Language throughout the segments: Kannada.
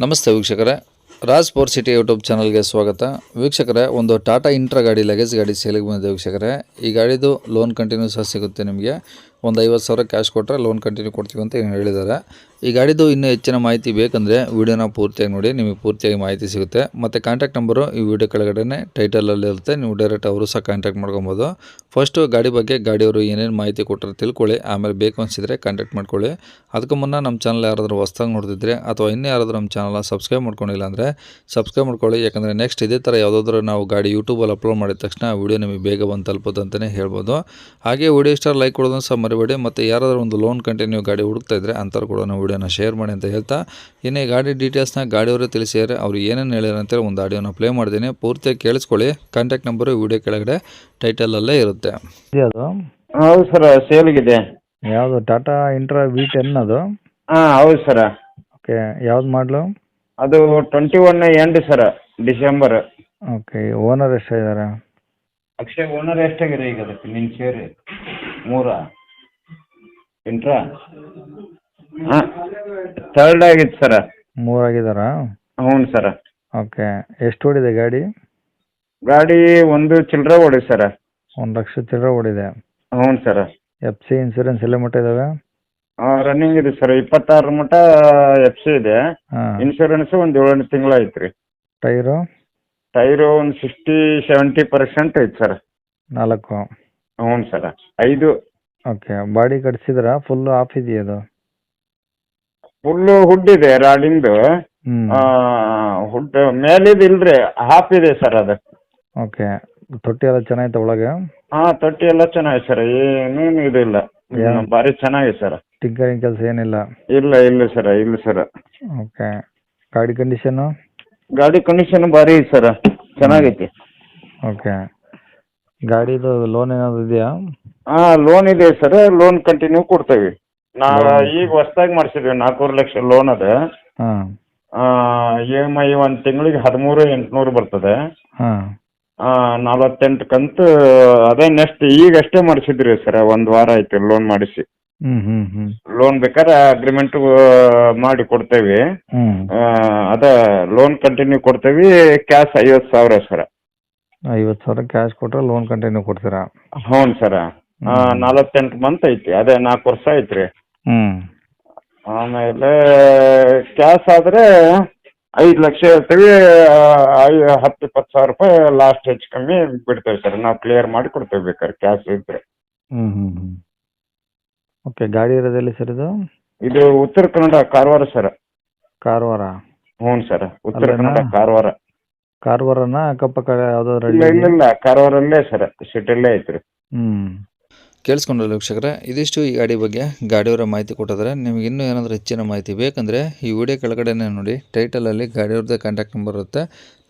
ನಮಸ್ತೆ ವೀಕ್ಷಕರೇ, ರಾಜ್ ಫೋರ್ ಸಿಟಿ ಯೂಟ್ಯೂಬ್ ಚಾನಲ್ಗೆ ಸ್ವಾಗತ. ವೀಕ್ಷಕರೇ, ಒಂದು ಟಾಟಾ ಇಂಟ್ರಾ ಗಾಡಿ ಲಗೇಜ್ ಗಾಡಿ ಸೇಲಿಗೆ ಬಂದಿದೆ ವೀಕ್ಷಕರೇ. ಈ ಗಾಡಿದು ಲೋನ್ ಕಂಟಿನ್ಯೂ ಸಹ ಸಿಗುತ್ತೆ. ನಿಮಗೆ ಒಂದು 50,000 ಕ್ಯಾಶ್ ಕೊಟ್ಟರೆ ಲೋನ್ ಕಂಟಿನ್ಯೂ ಕೊಡ್ತೀವಿ ಅಂತ ಹೇಳಿದ್ದಾರೆ. ಈ ಗಾಡಿದು ಇನ್ನೂ ಹೆಚ್ಚಿನ ಮಾಹಿತಿ ಬೇಕಂದರೆ ವೀಡಿಯೋನ ಪೂರ್ತಿಯಾಗಿ ನೋಡಿ, ನಿಮಗೆ ಪೂರ್ತಿಯಾಗಿ ಮಾಹಿತಿ ಸಿಗುತ್ತೆ. ಮತ್ತು ಕಾಂಟ್ಯಾಕ್ಟ್ ನಂಬರು ಈ ವಿಡಿಯೋ ಕೆಳಗಡೆ ಟೈಟಲಲ್ಲಿ ಇರುತ್ತೆ, ನೀವು ಡೈರೆಕ್ಟ್ ಅವರು ಸಹ ಕಾಂಟ್ಯಾಕ್ಟ್ ಮಾಡ್ಕೊಬೋದು. ಫಸ್ಟು ಗಾಡಿ ಬಗ್ಗೆ ಗಾಡಿಯವರು ಏನೇನು ಮಾಹಿತಿ ಕೊಟ್ಟರೆ ತಿಳ್ಕೊಳ್ಳಿ, ಆಮೇಲೆ ಬೇಕು ಅನಿಸಿದರೆ ಕಾಂಟ್ಯಾಕ್ಟ್ ಮಾಡ್ಕೊಳ್ಳಿ. ಅದಕ್ಕೂ ಮುನ್ನ ನಮ್ಮ ಚಾನಲ್ ಯಾರಾದರೂ ಹೊಸ್ದಾಗಿ ನೋಡ್ತಿದ್ರೆ ಅಥವಾ ಇನ್ನೂ ಯಾರಾದರೂ ನಮ್ಮ ಚಾನಲ್ನ ಸಬ್ಸ್ಕ್ರೈಬ್ ಮಾಡ್ಕೊಂಡಿಲ್ಲ ಅಂದರೆ ಸಬ್ಸ್ಕ್ರೈಬ್ ಮಾಡ್ಕೊಳ್ಳಿ. ಯಾಕಂದರೆ ನೆಕ್ಸ್ಟ್ ಇದೇ ಥರ ಯಾವುದಾದ್ರೂ ನಾವು ಗಾಡಿ ಯೂಟ್ಯೂಬಲ್ಲಿ ಅಪ್ಲೋಡ್ ಮಾಡಿದ ತಕ್ಷಣ ಆ ವಿಡಿಯೋ ನಿಮಗೆ ಬೇಗ ಬಂದು ತಲುಪೋದು ಅಂತಲೇ ಹೇಳ್ಬೋದು. ಹಾಗೆ ವಿಡಿಯೋ ಇಷ್ಟ ಲೈಕ್ ಕೊಡೋದನ್ನು ಸಹ ಮರಿಬೇಡಿ. ಮತ್ತು ಯಾರಾದರೂ ಒಂದು ಲೋನ್ ಕಂಟಿನ್ಯೂ ಗಾಡಿ ಹುಡುಕ್ತಾ ಇದ್ದರೆ ಅಂಥವ್ರು ಕೂಡ ನಾವು ವಿಡಿಯೋನ ಶೇರ್ ಮಾಡಿ ಅಂತ ಹೇಳ್ತಾ, ಇನ್ನೇ ಗಾಡಿ ಡೀಟೇಲ್ಸ್ನ ಗಾಡಿಯವರೇ ತಿಳಿಸಿದ್ದಾರೆ. ಅವ್ರು ಏನೇನು ಹೇಳ್ಯಾರ ಅಂತೇಳಿ ಒಂದು ಆಡಿಯೋನ ಪ್ಲೇ ಮಾಡಿದ್ದೀನಿ, ಪೂರ್ತಿಯಾಗಿ ಕೇಳಿಸ್ಕೊಳ್ಳಿ. ಕಾಂಟ್ಯಾಕ್ಟ್ ನಂಬರು ವಿಡಿಯೋ ಕೆಳಗಡೆ ಟೈಟಲಲ್ಲೇ ಇರುತ್ತೆ. ಅದು ಹೌದು ಸರ್, ಸೇಲ್ಗಿದೆ. ಯಾವುದು ಟಾಟಾ ಇಂಟ್ರಾ V10 ಅದು? ಹಾಂ ಹೌದು ಸರ. ಓಕೆ, ಯಾವ್ದು ಮಾಡಲು? ಅದು 21 end sir, December. Okay, owner ಎಷ್ಟಿದ್ದಾರೆ? ಅಕ್ಷಯ್ ಓನರ್ ಎಷ್ಟಾಗಿರಿ ಈಗ ಅದಕ್ಕೆ ನಿನ್ನ ಸೇರಿ? 3 ಇಂಟ್ರಾ? ಹಾಂ, ಥರ್ಡ್ ಆಗಿತ್ತು ಸರ. 3 ಆಗಿದ್ದಾರಾ? ಹ್ಞೂ ಸರ. ಓಕೆ, ಎಷ್ಟು ಓಡಿದೆ ಗಾಡಿ? ಗಾಡಿ 1 ಚಿಲ್ಲರೆ ಓಡಿ ಸರ. 1,00,000 ಚಿಲ್ಲರೆ ಓಡಿದೆ. ಹ್ಞೂ ಸರ. FC ಇನ್ಸೂರೆನ್ಸ್ ಎಲ್ಲ ಮಟ್ಟ ಇದ್ದಾವೆ? ರನ್ನಿಂಗ್ ಇದೆ ಸರ್, 26 ಮಟ್ಟ FC ಇದೆ. ಹಾಂ. ಇನ್ಶೂರೆನ್ಸ್ ಒಂದು 7 ತಿಂಗಳು ಐತೆ ರೀ. ಟೈರು? ಟೈರು ಒಂದು 60-70% ಐತೆ ಸರ್. 4? ಹ್ಞೂ ಸರ. 5. ಓಕೆ, ಬಾಡಿ ಕಟ್ಸಿದ್ರಾ? ಫುಲ್ಲು ಆಫ್ ಇದೆಯಾ ಅದು? ಫುಲ್ಲು ಹುಡ್ ಇದೆ ರಾಡಿಂದು. ಹುಡ್ ಮೇಲಿದು ಇಲ್ರಿ, ಹಾಫ್ ಇದೆ ಸರ್ ಅದು. ಓಕೆ, ತೊಟ್ಟಿ ಎಲ್ಲ ಚೆನ್ನಾಗಿತ್ತು ಒಳಗೆ? ಹಾಂ, ತೊಟ್ಟಿ ಎಲ್ಲ ಚೆನ್ನಾಗಿದೆ ಸರ್, ಏನೇನು ಇದಿಲ್ಲ, ಭಾರಿ ಚೆನ್ನಾಗಿದೆ ಸರ್. ಟಿಂಕರಿಂಗ್ ಕೆಲಸ ಏನಿಲ್ಲ? ಇಲ್ಲ ಸರ್, ಇಲ್ಲ ಸರ್. ಓಕೆ, ಗಾಡಿ ಕಂಡೀಷನ್ನು? ಗಾಡಿ ಕಂಡೀಷನ್ ಭಾರಿ ಇದೆ ಸರ್, ಚೆನ್ನಾಗೈತಿ. ಓಕೆ, ಗಾಡಿದು ಲೋನ್ ಏನಾದರೂ ಇದೆಯಾ? ಹಾಂ, ಲೋನ್ ಇದೆ ಸರ್, ಲೋನ್ ಕಂಟಿನ್ಯೂ ಕೊಡ್ತೇವೆ. ನಾವು ಈಗ ಹೊಸ್ದಾಗಿ ಮಾಡಿಸಿದ್ವಿ, 4.5 ಲಕ್ಷ ಲೋನ್ ಅದು. ಹಾಂ. EMI ಒಂದು ತಿಂಗಳಿಗೆ 13,800 ಬರ್ತದೆ. ಹಾಂ. 48 ಕಂತು ಅದೇ ನೆಕ್ಸ್ಟ್ ಈಗಷ್ಟೇ ಮಾಡಿಸಿದ್ರಿ ಸರ್, 1 ವಾರ ಆಯ್ತು ಲೋನ್ ಮಾಡಿಸಿ. ಲೋನ್ ಬೇಕಾದ್ರೆ ಅಗ್ರಿಮೆಂಟ್ ಮಾಡಿ ಕೊಡ್ತೇವೆ. ಅದ ಲೋನ್ ಕಂಟಿನ್ಯೂ ಕೊಡ್ತೇವೆ. Cash 50,000 sir. 50,000 ಕ್ಯಾಶ್ ಕೊಟ್ಟರೆ ಲೋನ್ ಕಂಟಿನ್ಯೂ ಕೊಡ್ತೀರಾ? ಹ್ಞೂ ಸರ. 48 ಮಂತ್ ಐತಿ, ಅದೇ 4 ವರ್ಷ ಐತ್ರಿ. ಆಮೇಲೆ ಕ್ಯಾಶ್ ಆದರೆ 5 ಲಕ್ಷ ಹೇಳ್ತೀವಿ, 10-20 ರೂಪಾಯಿ ಲಾಸ್ಟ್ ಹೆಚ್ಚು ಕಮ್ಮಿ ಬಿಡ್ತೇವೆ ಸರ್. ನಾವು ಕ್ಲಿಯರ್ ಮಾಡಿ ಕೊಡ್ತೇವೆ ಬೇಕಾದ್ರೆ ಕ್ಯಾಶ್ ಇದ್ರೆ. ಓಕೆ, ಗಾಡಿ ಇರೋದೆಲ್ಲಿ ಸರ್ ಇದು? ಇದು ಉತ್ತರ ಕನ್ನಡ, ಕಾರವಾರ ಸರ್. ಕಾರವಾರ? ಹ್ಞೂ ಸರ್, ಉತ್ತರ ಕನ್ನಡ ಕಾರವಾರ. ಕಾರವಾರನ ಅಕ್ಕಪಕ್ಕ ಯಾವುದಾದ್ರು? ಇಲ್ಲ, ಕಾರವಾರಲ್ಲೇ ಸರ್, ಸಿಟಿಲ್ಲೇ ಐತ್ರಿ. ಕೇಳಿಸ್ಕೊಂಡ್ರಲ್ಲ ವೀಕ್ಷಕರೇ, ಇದಿಷ್ಟು ಈ ಗಾಡಿ ಬಗ್ಗೆ ಗಾಡಿಯವರ ಮಾಹಿತಿ ಕೊಟ್ಟಿದ್ದಾರೆ. ನಿಮಗೆ ಇನ್ನೂ ಏನಾದರೂ ಹೆಚ್ಚಿನ ಮಾಹಿತಿ ಬೇಕಂದರೆ ಈ ವಿಡಿಯೋ ಕೆಳಗಡೆನೇ ನೋಡಿ, ಟೈಟಲಲ್ಲಿ ಗಾಡಿಯವ್ರದ್ದೇ ಕಾಂಟ್ಯಾಕ್ಟ್ ನಂಬರ್ ಇರುತ್ತೆ.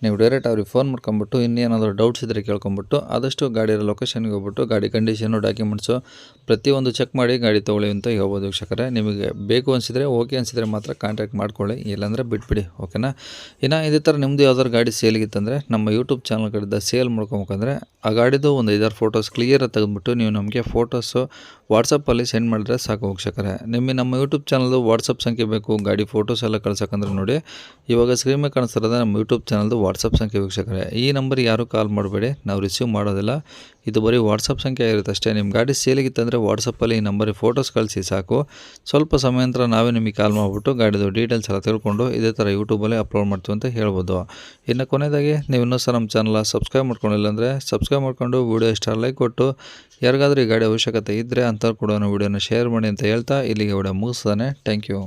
ನೀವು ಡೈರೆಕ್ಟ್ ಅವ್ರಿಗೆ ಫೋನ್ ಮಾಡ್ಕೊಂಬಿಟ್ಟು ಇನ್ನೇನಾದರೂ ಡೌಟ್ಸ್ ಇದ್ದರೆ ಕೇಳ್ಕೊಂಬಿಟ್ಟು ಆದಷ್ಟು ಗಾಡಿಯ ಲೊಕೇಶನ್ಗೆ ಹೋಗ್ಬಿಟ್ಟು ಗಾಡಿ ಕಂಡೀಷನು, ಡಾಕ್ಯುಮೆಂಟ್ಸು ಪ್ರತಿಯೊಂದು ಚೆಕ್ ಮಾಡಿ ಗಾಡಿ ತೊಗೊಳ್ಳಿ ಅಂತ ಹೇಳ್ಬೋದು ವೀಕ್ಷಕರೇ. ನಿಮಗೆ ಬೇಕು ಅನಿಸಿದರೆ, ಓಕೆ ಅನಿಸಿದರೆ ಮಾತ್ರ ಕಾಂಟ್ಯಾಕ್ಟ್ ಮಾಡ್ಕೊಳ್ಳಿ, ಇಲ್ಲಾಂದರೆ ಬಿಟ್ಬಿಡಿ. ಓಕೆನಾ? ಇನ್ನು ಇದೇ ಥರ ನಿಮ್ಮದು ಯಾವ್ದಾದ್ರು ಗಾಡಿ ಸೇಲಿಗಿತ್ತಂದರೆ ನಮ್ಮ ಯೂಟ್ಯೂಬ್ ಚಾನಲ್ ಕಡೆಯಿಂದ ಸೇಲ್ ಮಾಡ್ಕೊಬೇಕಂದ್ರೆ ಆ ಗಾಡಿದು ಒಂದು 5-6 ಫೋಟೋಸ್ ಕ್ಲಿಯರಾಗಿ ತೆಗೆದುಬಿಟ್ಟು ನೀವು ನಮಗೆ ಫೋಟೋಸು ವಾಟ್ಸಪ್ಪಲ್ಲಿ ಸೆಂಡ್ ಮಾಡಿದ್ರೆ ಸಾಕು ವೀಕ್ಷಕರೇ. ನಿಮಗೆ ನಮ್ಮ ಯೂಟ್ಯೂಬ್ ಚಾನಲ್ದು ವಾಟ್ಸಪ್ ಸಂಖ್ಯೆ ಬೇಕು, ಗಾಡಿ ಫೋಟೋಸ್ ಎಲ್ಲ ಕಳ್ಸೋಕ್ಕಂದ್ರೆ ನೋಡಿ, ಇವಾಗ ಸ್ಕ್ರೀನ್ ಮೇಲೆ ಕಾಣಿಸ್ತಿರೋದು ನಮ್ಮ ಯೂಟ್ಯೂಬ್ ಚಾನಲ್ದು ವಾಟ್ಸಪ್ ಸಂಖ್ಯೆ ವೀಕ್ಷಕರೇ. ಈ ನಂಬರ್ಗೆ ಯಾರೂ ಕಾಲ್ ಮಾಡಬೇಡಿ, ನಾವು ರಿಸೀವ್ ಮಾಡೋದಿಲ್ಲ. ಇದು ಬರೀ ವಾಟ್ಸಪ್ ಸಂಖ್ಯೆ ಇರುತ್ತೆ ಅಷ್ಟೇ. ನಿಮ್ಮ ಗಾಡಿ ಸೇಲಿಗಿತ್ತಂದರೆ ವಾಟ್ಸಪ್ಪಲ್ಲಿ ಈ ನಂಬರಿಗೆ ಫೋಟೋಸ್ ಕಳಿಸಿ ಸಾಕು. ಸ್ವಲ್ಪ ಸಮಯ ನಂತರ ನಾವೇ ನಿಮಗೆ ಕಾಲ್ ಮಾಡಿಬಿಟ್ಟು ಗಾಡಿದು ಡೀಟೇಲ್ಸ್ ಎಲ್ಲ ತಿಳ್ಕೊಂಡು ಇದೇ ಥರ ಯೂಟ್ಯೂಬಲ್ಲಿ ಅಪ್ಲೋಡ್ ಮಾಡ್ತೀವಿ ಅಂತ ಹೇಳ್ಬೋದು. ಇನ್ನು ಕೊನೆಯದಾಗಿ ನೀವು ಇನ್ನೂ ಸಹ ನಮ್ಮ ಚಾನಲ್ನ ಸಬ್ಸ್ಕ್ರೈಬ್ ಮಾಡ್ಕೊಂಡಿಲ್ಲ ಅಂದರೆ ಸಬ್ಸ್ಕ್ರೈಬ್ ಮಾಡ್ಕೊಂಡು ವಿಡಿಯೋ ಇಷ್ಟ ಲೈಕ್ ಕೊಟ್ಟು, ಯಾರಿಗಾದ್ರೂ ಈ ಗಾಡಿ ಅವಶ್ಯಕತೆ ಇದ್ದರೆ ಅಂಥವ್ರು ಕೂಡ ವಿಡಿಯೋನ ಶೇರ್ ಮಾಡಿ ಅಂತ ಹೇಳ್ತಾ ಇಲ್ಲಿಗೆ ವಿಡಿಯೋ ಮುಗಿಸ್ತಾನೆ. Thank you.